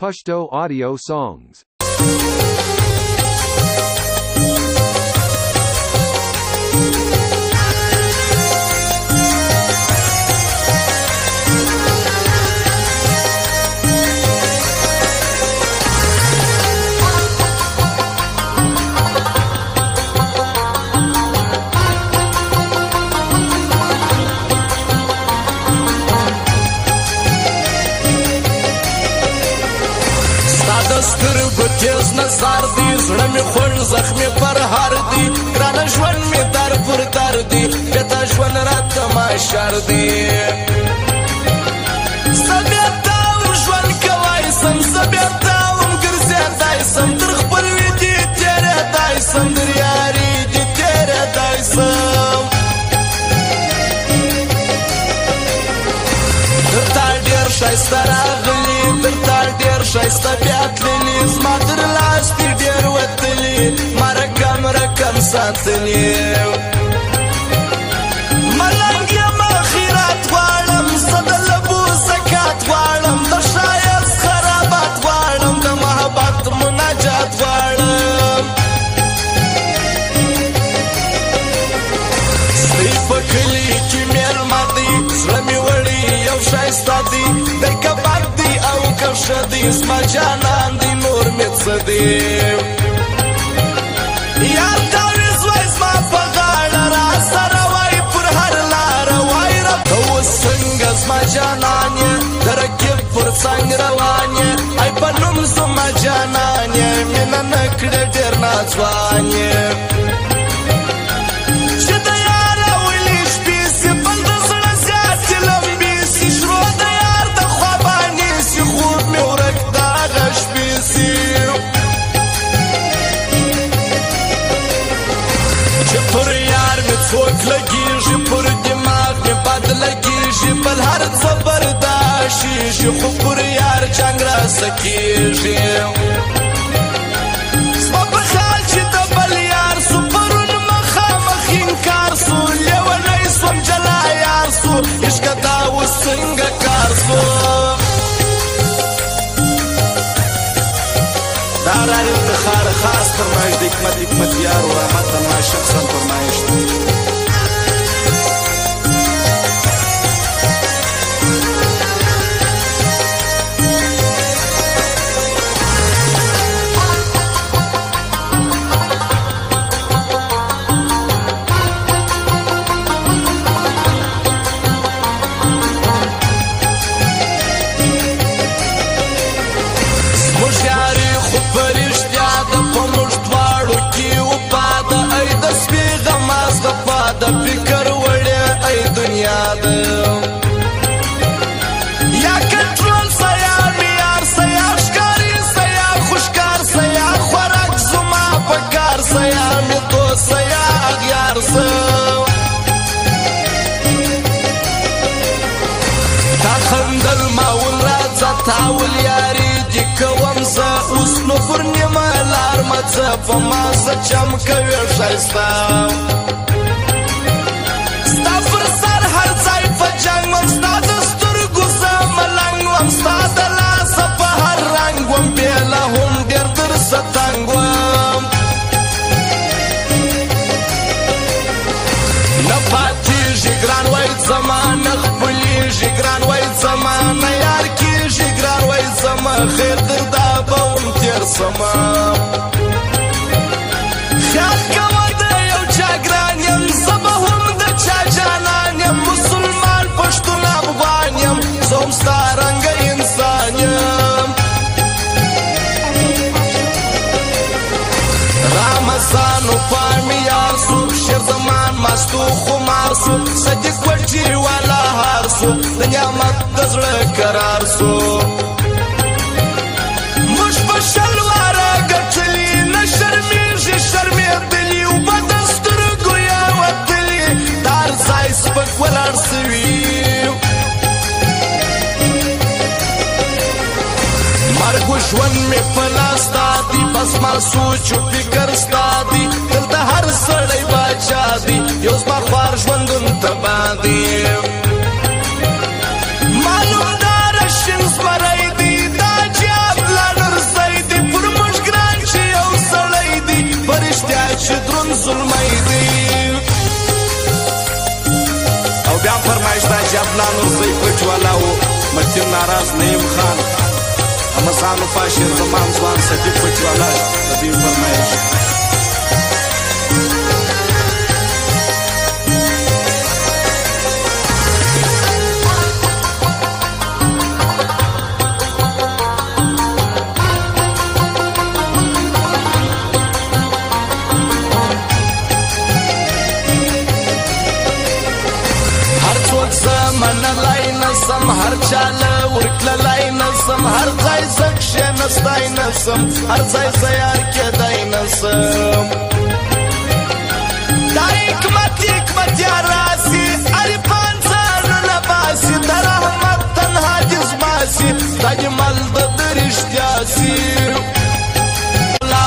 Pashto audio songs. تیز نظر دی زړه می خون زخمی پر هر دی ګرانه ژوند می در پر در دی بېتا ژوند راته ماشر دی زه بېتا وم ژوند کوی سم زه بېتا وم ګرځېدی سم تر خپلوي دې تېرېدی سم در یاري دې تېرېدی سم درته ډېر ښایسته راغلي درته ډېر ښایسته بیا تللي زما تر لاس دې ډېر وتلي ما رقم رقم ساتلي ملنګ یم خیرات غواړم زه د لبو زکات غواړم د ښایست خرابات غواړم د محبت مناجات غواړم ستی په کلي کې مېلمه دی زړه مې وړي یو ښایسته دی دی که بد دی او که ښه دی زما جانان دی نور مې څه دی یار تاویز وای زما په غاړه راسره وای پر هر لاره وای رب ته اوس څنګه زما جانان یې د رقیب پر څنګ روان یې ای په نوم زما جانان یې مینه نه کړې ډېر ناځوان یې چې د یاره ولي شپې سي بل د زړه زیاتې لمبې سي شروع د یار د خوابانې سي خوب مې ورک د هغه شپې سي چې پر یار مې څوک لګېږي پر دماغ مې بد لګېږي بل هر څه برداشتېږي خو پر یار جنګ راسه کېږي زما په خیال چې د بل یار سو پرون مخامخ انکار سو لیونی سوم جلا یار سو عشقه دا اوس څنګه کار سو دا را افتخار خاص فرمایش د حکمت یار و احمد ما شخصا فرمایش دی فکر وړه ای دنیا ده یا کنټرول سیا میار سیا ښکاری سیا خوشکار سیا خوراک زما پکار سیا می تو سیا اغیار سو تا خندل ماول راځه تاول یاري دې کوم زه اوس نو پر نیمه لار مڅه په ما څه چم کوي ښایسته ستا د سترګو زه ملنګ وم ستا د لاسه په هر رنګ وم بېله هم ډېر درسه تنګ وم نه پاتېږي ګران وای زما نه خپلېږي ګران وای زما نه یار کېږي ګران وای زما خیر در دا به هم تېر سمه خیال کوه د یو چا ګران یم زه به هم د چا جانان یم مسلمان پښتون افغان یم زه هم ستا رنګه انسان یم رمضان و پامی یار سو شیر زمان مستو خمار سو صدیق وټي والا هار سو د نعمت د زړه قرار سو موږ په شلواره ګټلي نه شرمېږي شرمېدلي اوبه د سترګو یې وتلي د هر ځای سپک ولاړ سوي مرګ ژوند مې په لاس ستا دی بس ما سوچ و فکر ستا دی دلته هر سړی باچا دی یو زما خوار ژوندون تبا دی معلوم دا رشین زمری دی دا جاب لا دا جبلان ورزی پچ والا و متین ناراض نیم خان امزان و فاشر زمان زوان سدی پچ والا نبی فرمایش هر چاله ورکلای نسم هر ځای زکشه نستای نسم هر ځای زیار کېدای نسم دا حکمت یا راسی اری پانزارو نباسی در احمد تنها جزماسی دا جمال دا درشتیاسی لا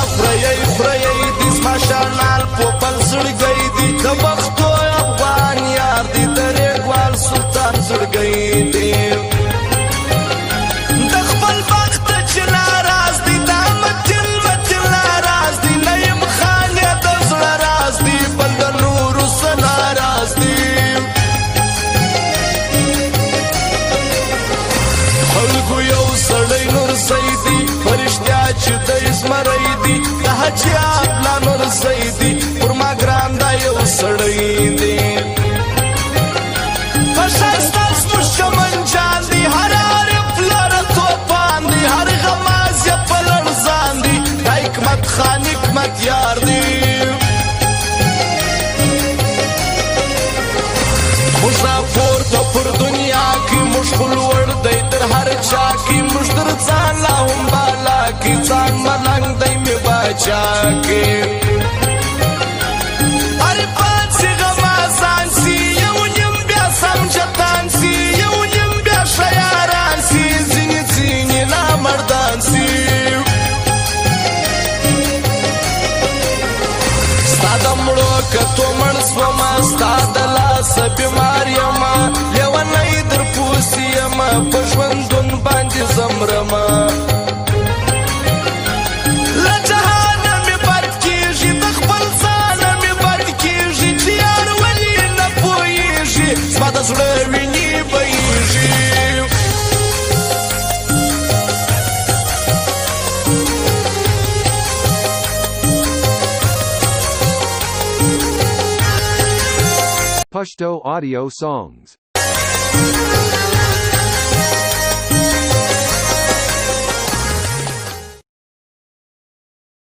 خورایی دیز ماشانال پوپل زړګی دی د وختو افغان یار دی د ریګوال سلطان زړګی دی د خپل بخت چې ناراض دی د متل ناراض دی نیم خان یې د زړه راز دی بل د نورو څه ناراض دی خلکو یو سړی نور سیدي فرشتیا چې د اسمرۍ دی د حجاب لا نور سیدي پر ما ګران دا یو سړی دی فشسته زموږ شمن جان دی هر عارف لره توپان دی هر غماز یې په لړزان دی دا حکمت خان حکمت یار دی موږ راپورته پر دنیا کې موږ خلوړ دی تر هر چا کې موږ تر ځان لا هم بالا کې ځان ملنګ دی مې باچا کې ارې پاتې غمازان سي یو نیم بیا سمجتان سي یو نیم بیا شیاران سي ځینې نامردان سي ستا د مړو کتو مړ سومه ستا د لاسه بیمار یمه لیونی در پوستې یمه په ژوندون باندې زمرمه له جهانه مې بد کېږي د خپل ځانه مې بد کېږي چې یار ولې نه پوهېږي زما د زړه وینې بهېږي Pashto audio songs.